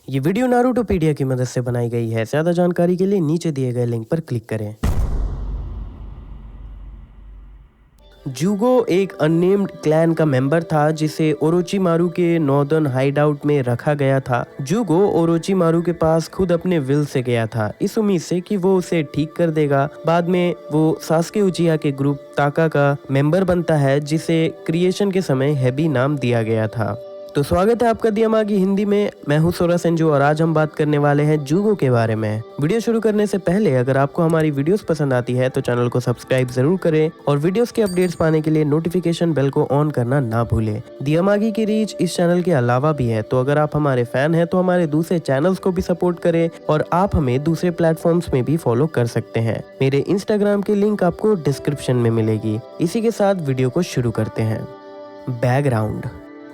ये वीडियो नारुटोपीडिया की मदद से बनाई गई है। ज्यादा जानकारी के लिए नीचे दिए गए लिंक पर क्लिक करें। जूगो एक अननेम्ड क्लैन का मेंबर था जिसे ओरोचिमारू के नॉर्दर्न हाइडआउट में रखा गया था। जूगो ओरोचिमारू के पास खुद अपने विल से गया था, इस उम्मीद से कि वो उसे ठीक कर देगा। बाद में वो सास्के उचिहा के ग्रुप ताका का मेंबर बनता है, जिसे क्रिएशन के समय हेबी नाम दिया गया था। तो स्वागत है आपका दियामागी हिंदी में। मैं हूं सोरा सेंजू और आज हम बात करने वाले हैं जूगो के बारे में। वीडियो शुरू करने से पहले अगर आपको हमारी वीडियोस पसंद आती है तो चैनल को सब्सक्राइब जरूर करें और वीडियोस के अपडेट्स पाने के लिए नोटिफिकेशन बेल को ऑन करना ना भूलें। दियामागी की रीच इस चैनल के अलावा भी है, तो अगर आप हमारे फैन हैं तो हमारे दूसरे चैनल्स को भी सपोर्ट करें और आप हमें दूसरे प्लेटफॉर्म्स में भी फॉलो कर सकते हैं। मेरे इंस्टाग्राम की लिंक आपको डिस्क्रिप्शन में मिलेगी। इसी के साथ वीडियो को शुरू करते हैं। बैकग्राउंड।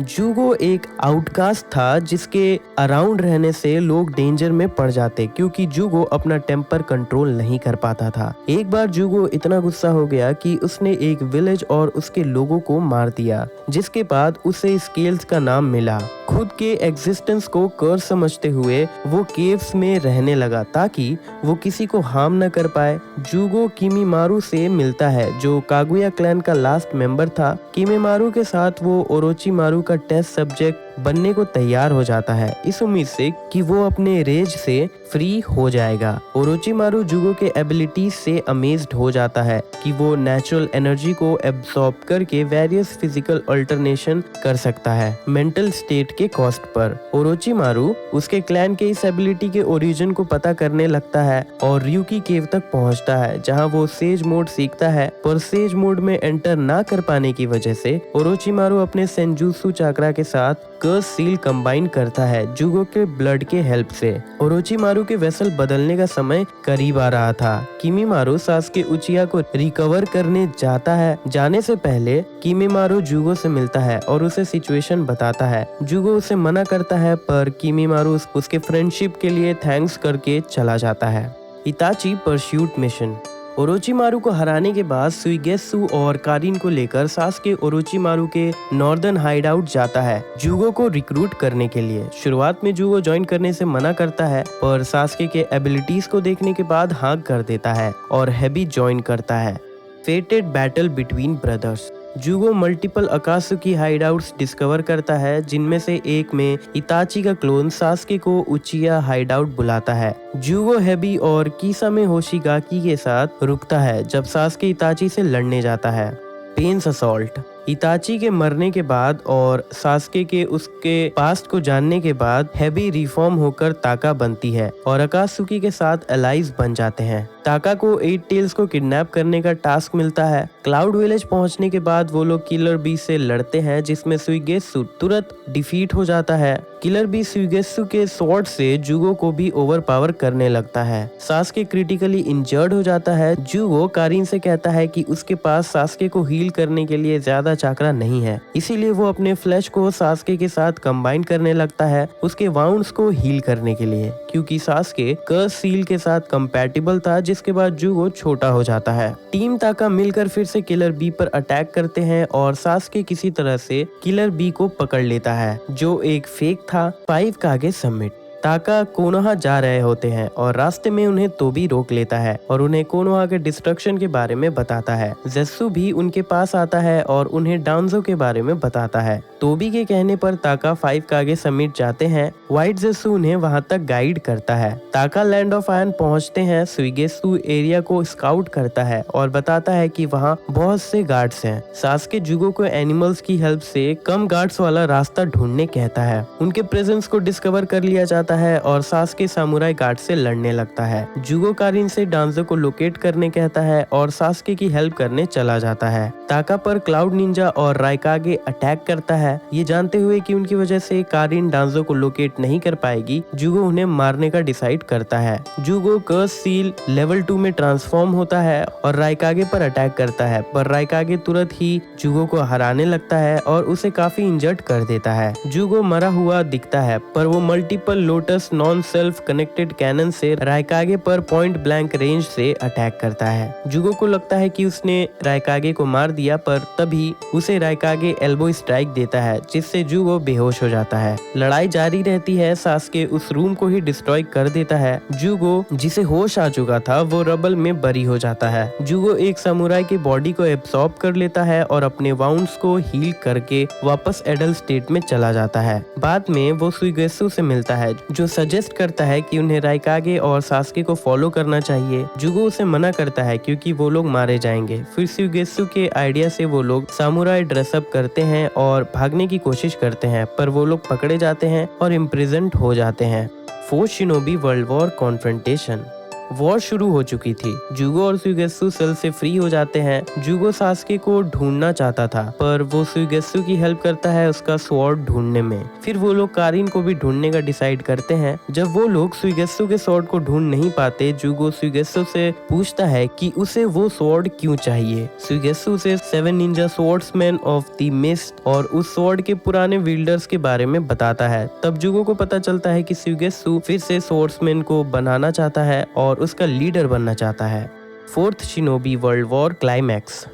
जूगो एक आउटकास्ट था जिसके अराउंड रहने से लोग डेंजर में पड़ जाते, क्योंकि जूगो अपना टेम्पर कंट्रोल नहीं कर पाता था। एक बार जूगो इतना गुस्सा हो गया कि उसने एक विलेज और उसके लोगों को मार दिया, जिसके बाद उसे स्केल्स का नाम मिला। खुद के एग्जिस्टेंस को कर्स समझते हुए वो केव्स में रहने लगा ताकि वो किसी को हार्म न कर पाए। जूगो किमीमारू से मिलता है, जो कागुया क्लैन का लास्ट मेंबर था। किमीमारू के साथ वो ओरोचिमारू का टेस्ट सब्जेक्ट बनने को तैयार हो जाता है, इस उम्मीद से कि वो अपने रेज से फ्री हो जाएगा। ओरोचिमारू जूगो के एबिलिटीज से अमेज्ड हो जाता है कि वो नेचुरल एनर्जी को एब्सॉर्ब करके वेरियस फिजिकल अल्टरनेशन कर सकता है मेंटल स्टेट के कॉस्ट पर। ओरोचिमारू उसके क्लैन के इस एबिलिटी के ओरिजिन को पता करने लगता है और ryuki केव तक पहुंचता है, जहां वो सेज मोड सीखता है। पर सेज मोड में एंटर ना कर पाने की वजह से ओरोचिमारू अपने सेंजूत्सु चाक्रा के साथ कर्स सील कंबाइन करता है जूगो के ब्लड के हेल्प से। ओरोचिमारू के वेसल बदलने का समय करीब आ रहा था। किमीमारू सास्के उचिहा को रिकवर करने जाता है। जाने से पहले किमीमारू जूगो से मिलता है और उसे सिचुएशन बताता है। जूगो उसे मना करता है, पर किमीमारू उसके फ्रेंडशिप के लिए थैंक्स करके चला जाता है। इताची परस्यूट मिशन। ओरोचिमारू को हराने के बाद सुइगेत्सु और कारिन को लेकर सास्के ओरोचिमारू के नॉर्दर्न हाइडआउट जाता है जूगो को रिक्रूट करने के लिए। शुरुआत में जूगो ज्वाइन करने से मना करता है, पर सास्के के एबिलिटीज को देखने के बाद हाँ कर देता है और हेबी ज्वाइन करता है। Fated battle between brothers. Jugo multiple Akatsuki hideouts discover करता है, जिनमें से एक में इताची का क्लोन सास्के को उचिहा हाइडआउट बुलाता है। जूगो हेबी और किसामे होशिगाकी के साथ रुकता है जब सास्के इताची से लड़ने जाता है। Pens assault. इताची के मरने के बाद और सास्के के उसके पास्ट को जानने के बाद हेबी रिफॉर्म होकर ताका बनती है और अकात्सुकी के साथ एलाइज बन जाते हैं। ताका को 8 टेल्स को किडनैप करने का टास्क मिलता है। क्लाउड विलेज पहुंचने के बाद वो लोग किलर बी से लड़ते हैं, जिसमें सुइगेत्सु तुरंत डिफीट हो जाता है। किलर बी सुइगेत्सु के स्वॉर्ड से जूगो को भी ओवरपावर करने लगता है। सास्के क्रिटिकली इंजर्ड हो जाता है। जूगो कारिन से कहता है कि उसके पास सास्के को हील करने के लिए ज्यादा चाक्रा नहीं है, इसीलिए वो अपने फ्लैश को सास्के के साथ कंबाइन करने लगता है उसके वाउंड्स को हील करने के लिए, क्योंकि सास्के कर्स सील के साथ कंपैटिबल था, जिसके बाद जूगो छोटा हो जाता है। टीम ताका मिलकर फिर से किलर बी पर अटैक करते हैं और सास्के किसी तरह से किलर बी को पकड़ लेता है, जो एक फेक था। 5 कागे समिट। ताका कोनोहा जा रहे होते हैं और रास्ते में उन्हें तोबी रोक लेता है और उन्हें कोनोहा के डिस्ट्रक्शन के बारे में बताता है। जेत्सु भी उनके पास आता है और उन्हें डांजो के बारे में बताता है। तोबी के कहने पर ताका 5 कागे समिट जाते हैं। व्हाइट जेत्सु उन्हें वहां तक गाइड करता है। ताका लैंड ऑफ आयरन पहुंचते हैं। सुइगेत्सु एरिया को स्काउट करता है और बताता है कि वहां बहुत से गार्ड्स हैं। सास्के जूगो को एनिमल्स की हेल्प से कम गार्ड्स वाला रास्ता ढूंढने कहता है। उनके प्रेजेंस को डिस्कवर कर लिया जाता है और सास्के सामुराई गार्ड से लड़ने लगता है। जूगो कारिन से डांजो को लोकेट करने कहता है और सास्के की हेल्प करने चला जाता है। ताका पर क्लाउड निंजा और राइकागे अटैक करता है। ये जानते हुए कि उनकी वजह से कारिन डांजो को लोकेट नहीं कर पाएगी, जूगो उन्हें मारने का डिसाइड करता है। जूगो कर्स सील लेवल 2 में ट्रांसफॉर्म होता है और राइकागे पर अटैक करता है, पर राइकागे तुरंत ही जूगो को हराने लगता है और उसे काफी इंजर्ड कर देता है। जूगो मरा हुआ दिखता है, पर वो multiple load lotus non self connected cannon से रायकागे पर पॉइंट ब्लैंक रेंज से अटैक करता है। जुगो को लगता है कि उसने रायकागे को मार दिया, पर तभी उसे रायकागे एल्बो स्ट्राइक देता है जिससे जुगो बेहोश हो जाता है। लड़ाई जारी रहती है। सास्के उस रूम को ही डिस्ट्रॉय कर देता है। जुगो जिसे होश आ चुका था वो रबल में बरी हो जाता है। जुगो एक सामुराई की बॉडी को एब्सॉर्ब कर लेता है और अपने वाउंड्स को हील करके वापस एडल्ट स्टेट में चला जाता है। बाद में वो सुइगेत्सु से मिलता है जो सजेस्ट करता है कि उन्हें रायकागे और सास्के को फॉलो करना चाहिए। जुगो उसे मना करता है क्योंकि वो लोग मारे जाएंगे। फिर सुइगेत्सु के आइडिया से वो लोग सामुराई ड्रेसअप करते हैं और भागने की कोशिश करते हैं, पर वो लोग पकड़े जाते हैं और इम्प्रिजन्ड हो जाते हैं। Fourth shinobi world war confrontation. War शुरू हो चुकी थी। जुगो और सुइगेत्सु सेल से फ्री हो जाते हैं। जुगो सास्के को ढूंढना चाहता था, पर वो सुइगेत्सु की हेल्प करता है उसका स्वॉर्ड ढूंढने में। फिर वो लोग कारिन को भी ढूंढने का डिसाइड करते हैं। जब वो लोग सुइगेत्सु के स्वॉर्ड को ढूंढ नहीं पाते, जुगो सुइगेत्सु से पूछता है कि उसे वो स्वॉर्ड क्यों चाहिए। सुइगेत्सु उसे 7 Ninja swordsman of the mist और उस स्वॉर्ड के पुराने विल्डर्स के बारे में बताता है। तब जुगो को पता चलता है कि सुइगेत्सु फिर से स्वॉर्ड्समैन को बनाना चाहता है और उसका लीडर बनना चाहता है। Fourth shinobi world war climax.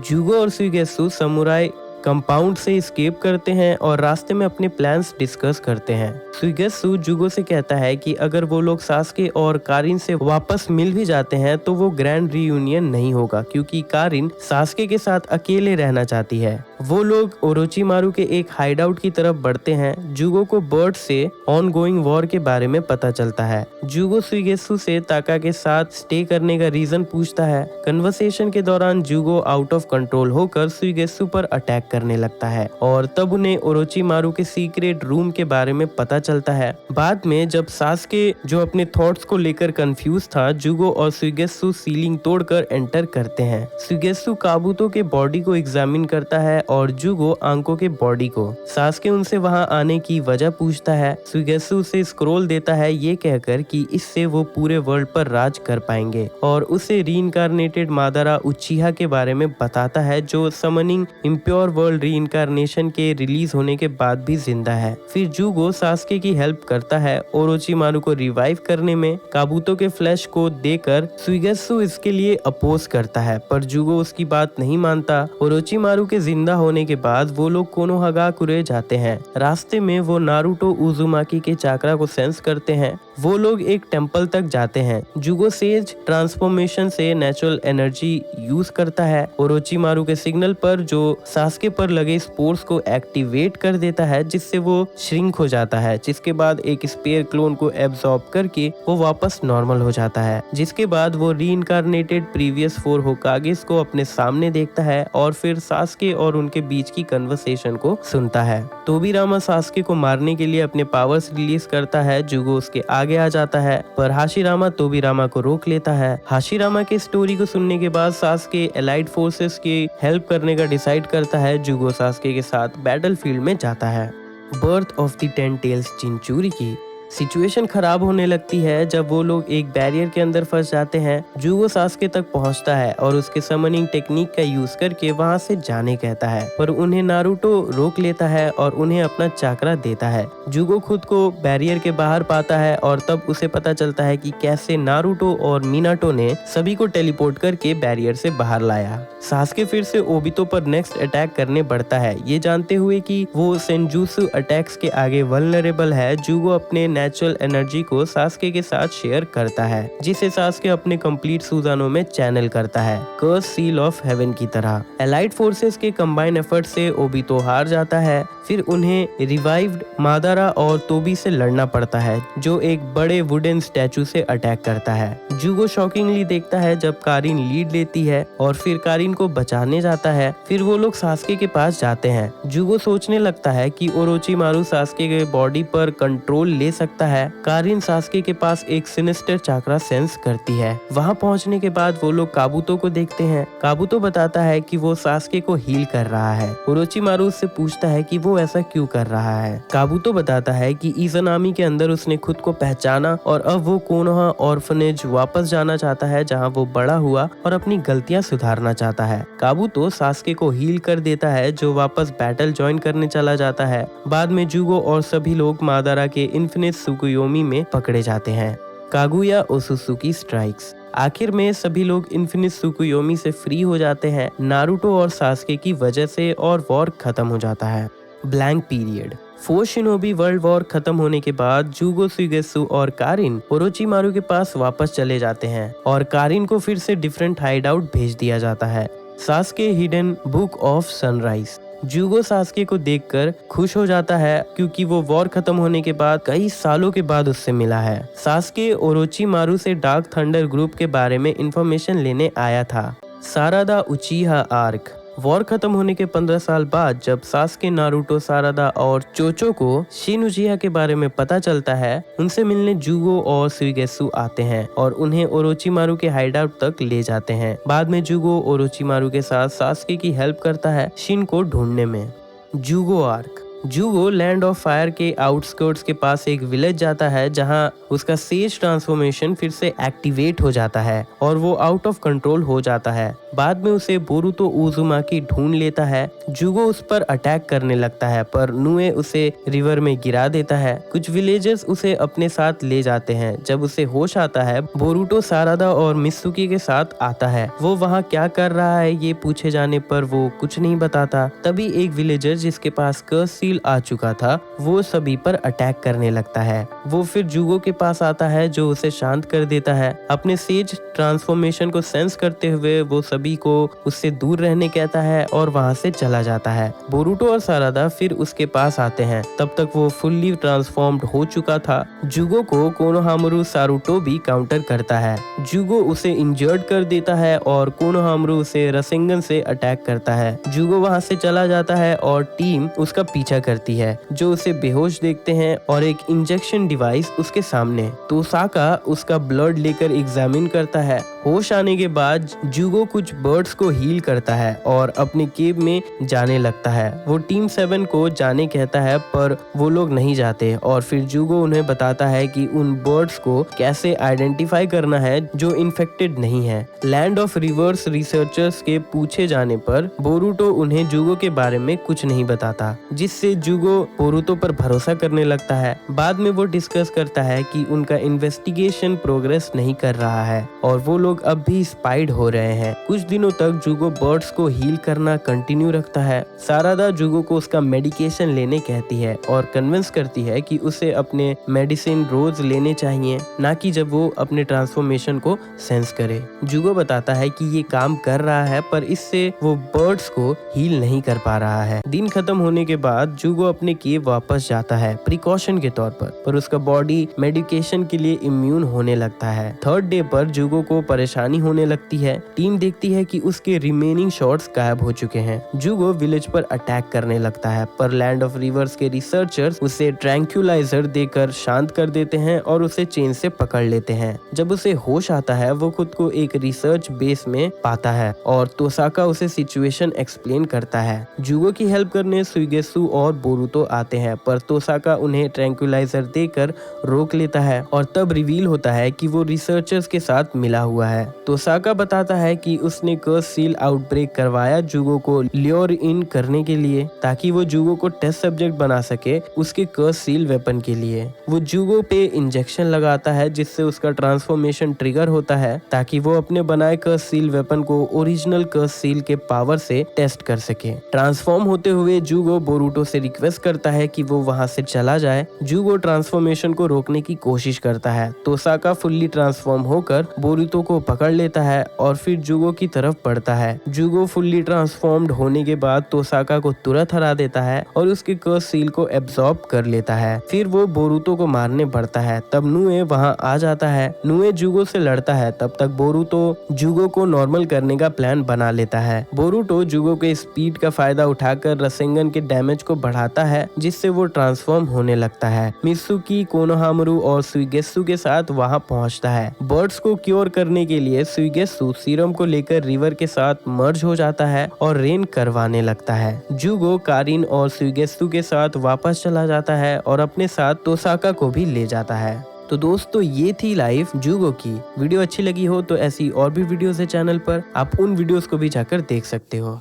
Jugo और सुइगेत्सु समुराई कंपाउंड से एस्केप करते हैं और रास्ते में अपने प्लान्स डिस्कस करते हैं। सुइगेत्सु जुगो से कहता है कि अगर वो लोग सास्के और कारिन से वापस मिल भी जाते हैं तो वो ग्रैंड रीयूनियन नहीं होगा, क्योंकि कारिन सास्के के साथ अकेले रहना चाहती है। वो लोग ओरोचिमारू के एक हाइडआउट की तरफ बढ़ते हैं। जुगो को बर्ड से ऑनगोइंग वॉर के बारे में पता चलता है। जुगो सुइगेत्सु से ताका के साथ स्टे करने का रीजन पूछता है। कन्वर्सेशन के दौरान जुगो आउट ऑफ कंट्रोल होकर सुइगेत्सु पर अटैक करने लगता है और तब उन्हें ओरोचिमारू के सीक्रेट रूम के बारे में पता चलता है। बाद में जब सास्के जो अपने थॉट्स को लेकर कंफ्यूज था, जुगो और सुइगेत्सु सीलिंग तोड़कर एंटर करते हैं। सुइगेत्सु काबुतो के बॉडी को एग्जामिन करता है और जुगो आंको के बॉडी को। सास्के उनसे वहां आने की वजह पूछता है। सुइगेत्सु उसे स्क्रोल देता है ये कहकर कि इससे वो पूरे वर्ल्ड पर राज कर पाएंगे, और उसे रीइंकार्नेटेड मादारा उचिहा के बारे में बताता है जो समनिंग इम्प्योर वर्ल्ड रीइंकार्नेशन के रिलीज होने के बाद भी जिंदा है। फिर जुगो सास्के की हेल्प करता है ओरोचिमारू को रिवाइव करने में। काबुतो के फ्लैश को देकर सुइगेत्सु इसके लिए अपोज करता है, पर जुगो उसकी बात नहीं मानता। ओरोचिमारू के जिंदा होने के बाद वो लोग कोनोहागाकुरे जाते हैं। रास्ते में वो नारुतो उजुमाकी के चाकरा को सेंस करते हैं। वो लोग एक टेम्पल तक जाते हैं। जुगो सेज ट्रांसफॉर्मेशन से नेचुरल एनर्जी यूज करता है। ओरोचिमारू के सिग्नल पर जो सास्के पर लगे स्पोर्स को एक्टिवेट कर देता है, जिससे वो श्रिंक हो जाता है, जिसके बाद एक स्पेयर क्लोन को एब्सॉर्ब करके वो वापस नॉर्मल हो जाता है। जिसके बाद वो रीइंकार्नेटेड प्रीवियस 4 होकागेस को अपने सामने देखता है और फिर सास्के और उनके बीच की कन्वर्सेशन को सुनता है। तोबिरामा सास्के को मारने के लिए अपने पावर्स रिलीज करता है। जुगो उसके आगे आ जाता है, पर हाशिरामा तोबिरामा को रोक लेता है। हाशिरामा के स्टोरी को सुनने के बाद सास्के एलाइड फोर्सेस की हेल्प करने का डिसाइड करता है। जुगो सास्के के साथ बैटलफील्ड में जाता है। Birth of the 10 tails jinchuriki. Situation खराब होने लगती है जब वो लोग एक बैरियर के अंदर फंस जाते हैं। जुगो सास्के तक पहुंचता है और उसके समनिंग टेक्निक का यूज करके वहां से जाने कहता है, पर उन्हें नारुतो रोक लेता है और उन्हें अपना चाकरा देता है। जुगो खुद को बैरियर के बाहर पाता है और तब उसे पता चलता है कि कैसे नारुतो और मिनाटो ने सभी को टेलीपोर्ट करके बैरियर से बाहर लाया। सास्के फिर से ओबितो पर नेक्स्ट अटैक करने बढ़ता है, ये जानते हुए कि वो सेंजुत्सु अटैक्स के आगे वल्नरेबल है। जुगो अपने नेचुरल एनर्जी को सास्के के साथ शेयर करता है, जिसे सास्के अपने कंप्लीट सुजानो में चैनल करता है, कर्स सील ऑफ हेवन की तरह। एलाइड फोर्सेस के कंबाइन एफर्ट से ओबितो हार जाता है। फिर उन्हें रिवाइव्ड मादारा और तोबी से लड़ना पड़ता है, जो एक बड़े वुडन स्टैचू से अटैक करता है। जुगो शॉकिंगली देखता है जब कारिन लीड लेती है और फिर कारिन को बचाने जाता है। फिर वो लोग सास्के के पास जाते हैं। जुगो सोचने लगता है कि ओरोचिमारू सास्के के बॉडी पर कंट्रोल ले सकता है। कारिन सास्के के पास एक सिनिस्टर चाकरा सेंस करती है। वहां पहुंचने के बाद वो लोग काबुतो को देखते हैं। काबुतो बताता है कि वो सास्के को हील कर रहा है। ओरोचिमारू उससे पूछता है कि वो ऐसा क्यों कर रहा है। काबुतो बताता है कि इज़ानामी के अंदर उसने खुद को पहचाना और अब वो कोनोहा ऑर्फनेज वापस जाना चाहता है, जहां वो बड़ा हुआ और अपनी गलतियां सुधारना चाहता है। काबुतो सास्के को हील कर देता है, जो वापस बैटल ज्वाइन करने चला जाता है। बाद में जुगो और सभी लोग मादारा के इन्फिनिट सुकुयोमी में पकड़े जाते हैं। Kaguya Otsutsuki strikes. आखिर में सभी लोग इन्फिनिट सुकुयोमी से फ्री हो जाते हैं नारुतो और सास्के की वजह से, और वॉर खत्म हो जाता है। Blank period. 4 shinobi world war खत्म होने के बाद जुगो, सुइगेत्सु और कारिन ओरोचिमारू के पास वापस चले जाते हैं और कारिन को फिर से डिफरेंट हाइड आउट भेज दिया जाता है। Sasuke hidden book of sunrise. Jugo Sasuke को देखकर खुश हो जाता है क्योंकि वो वॉर खत्म होने के बाद कई सालों के बाद उससे मिला है। सास्के ओरोचिमारू से डार्क थंडर ग्रुप के बारे में इंफॉर्मेशन लेने आया था। सारादा उचिहा आर्क। वॉर खत्म होने के 15 साल बाद जब सास्के, नारुतो, सारादा और चोचो को शिन उचिहा के बारे में पता चलता है, उनसे मिलने जुगो और सुइगेत्सु आते हैं और उन्हें ओरोचिमारू के हाइडआउट तक ले जाते हैं। बाद में जुगो ओरोचिमारू के साथ सास्के की हेल्प करता है शिन को ढूंढने में। जुगो आर्क। जुगो लैंड ऑफ फायर के आउटस्कर्ट्स के पास एक विलेज जाता है जहां उसका सेज ट्रांसफॉर्मेशन फिर से एक्टिवेट हो जाता है और वो आउट ऑफ कंट्रोल हो जाता है। बाद में उसे बोरुतो उजुमाकी ढूंढ लेता है। जुगो उस पर अटैक करने लगता है पर नुए उसे रिवर में गिरा देता है। कुछ विलेजर्स उसे अपने साथ ले जाते हैं। जब उसे होश आता है, बोरुतो सारादा और मित्सुकी के साथ आता है। वो वहाँ क्या कर रहा है ये पूछे जाने पर वो कुछ नहीं बताता। तभी एक विलेजर जिसके पास कर्स सील आ चुका था, वो सभी पर अटैक करने लगता है। वो फिर जुगो के पास आता है जो उसे शांत कर देता है। अपने सेज ट्रांसफॉर्मेशन को सेंस करते हुए वो सभी को उससे दूर रहने कहता है और वहां से चला जाता है। बोरुतो और सारादा फिर उसके पास आते हैं। तब तक वो फुल्ली ट्रांसफॉर्म्ड हो चुका था। जुगो को कोनोहामारू सारुतो भी काउंटर करता है। जुगो उसे इंजर्ड कर देता है और कोनोहामारू उसे रसेंगन से अटैक करता है। जुगो वहां से चला जाता है और टीम उसका पीछा करती है, जो उसे बेहोश देखते हैं और एक इंजेक्शन डिवाइस उसके सामने। तोसाका उसका ब्लड लेकर एग्जामिन करता है। होश आने के बाद जुगो कुछ बर्ड्स को हील करता है और अपने केव में जाने लगता है। वो टीम 7 को जाने कहता है पर वो लोग नहीं जाते और फिर जुगो उन्हें बताता है कि उन बर्ड्स को कैसे आइडेंटिफाई करना है जो इन्फेक्टेड नहीं है। लैंड ऑफ रिवर्स रिसर्चर्स के पूछे जाने पर बोरुतो उन्हें जुगो के बारे में कुछ नहीं बताता, जिससे जुगो बोरुतो पर भरोसा करने लगता है। बाद में वो डिस्कस करता है कि उनका इन्वेस्टिगेशन प्रोग्रेस नहीं कर रहा है और वो लोग अब भी स्पाइड हो रहे हैं। कुछ दिनों तक जुगो बर्ड्स को हील करना कंटिन्यू रखता है। सारादा जुगो को उसका मेडिकेशन लेने कहती है और कन्विंस करती है कि उसे अपने मेडिसिन रोज लेने चाहिए, ना कि जब वो अपने ट्रांसफॉर्मेशन को सेंस करे। जुगो बताता है कि ये काम कर रहा है पर इससे वो बर्ड्स को हील नहीं कर पा रहा है। दिन खत्म होने के बाद जुगो अपने केव वापस जाता है प्रिकॉशन के तौर पर उसका बॉडी मेडिकेशन के लिए इम्यून होने लगता है। 3rd डे पर जुगो को परेशानी होने लगती है। टीम देखती है कि उसके रिमेनिंग शॉट्स गायब हो चुके हैं। जुगो विलेज पर अटैक करने लगता है पर लैंड ऑफ रिवर्स के रिसर्चर्स उसे ट्रैंक्यूलाइजर देकर शांत कर देते हैं और उसे चेन से पकड़ लेते हैं। जब उसे होश आता है, वो खुद को एक रिसर्च बेस में पाता है और तोसाका उसे सिचुएशन एक्सप्लेन करता है। जुगो की हेल्प करने सुइगेत्सु और बोरुतो आते हैं पर तोसाका उन्हें ट्रैंक्यूलाइजर देकर रोक लेता है और तब रिवील होता है कि वो रिसर्चर्स के साथ मिला हुआ है। तोसाका बताता है कि उसने कर्स सील आउटब्रेक करवाया जुगो को ल्योर इन करने के लिए, ताकि वो जुगो को टेस्ट सब्जेक्ट बना सके उसके कर्स सील वेपन के लिए। वो जुगो पे इंजेक्शन लगाता है जिससे उसका ट्रांसफॉर्मेशन ट्रिगर होता है ताकि वो अपने बनाए कर्स सील वेपन को ओरिजिनल कर्स सील के पावर से टेस्ट कर सके। ट्रांसफॉर्म होते हुए जुगो बोरुतो से रिक्वेस्ट करता है कि वो वहां से चला जाए। जुगो ट्रांसफॉर्मेशन को रोकने की कोशिश करता है। तोसाका फुल्ली ट्रांसफॉर्म होकर बोरुतो को पकड़ लेता है और फिर जुगो की तरफ बढ़ता है। जुगो फुल्ली ट्रांसफॉर्म्ड होने के बाद तोसाका को तुरंत हरा देता है और उसके कर्स सील को एब्जॉर्ब कर लेता है। फिर वो बोरुतो को मारने बढ़ता है। तब नुए वहां आ जाता है। नुए जुगो से लड़ता है। तब तक बोरुतो जुगो को नॉर्मल करने का प्लान बना लेता है। बोरुतो जुगो के स्पीड का फायदा उठाकर रसेंगन के डैमेज को बढ़ाता है जिससे वो ट्रांसफॉर्म होने लगता है। मित्सुकी, कोनोहामारू और सुइगेत्सु के साथ वहां पहुंचता है। बर्ड्स को क्योर करने के लिए सुइगेत्सु सीरम को लेकर रिवर के साथ मर्ज हो जाता है और रेन करवाने लगता है। जुगो कारिन और सुइगेत्सु के साथ वापस चला जाता है और अपने साथ तोसाका को भी ले जाता है। तो दोस्तों, ये थी लाइफ जुगो की। वीडियो अच्छी लगी हो तो ऐसी और भी वीडियोस है चैनल पर, आप उन वीडियोस को भी जाकर देख सकते हो।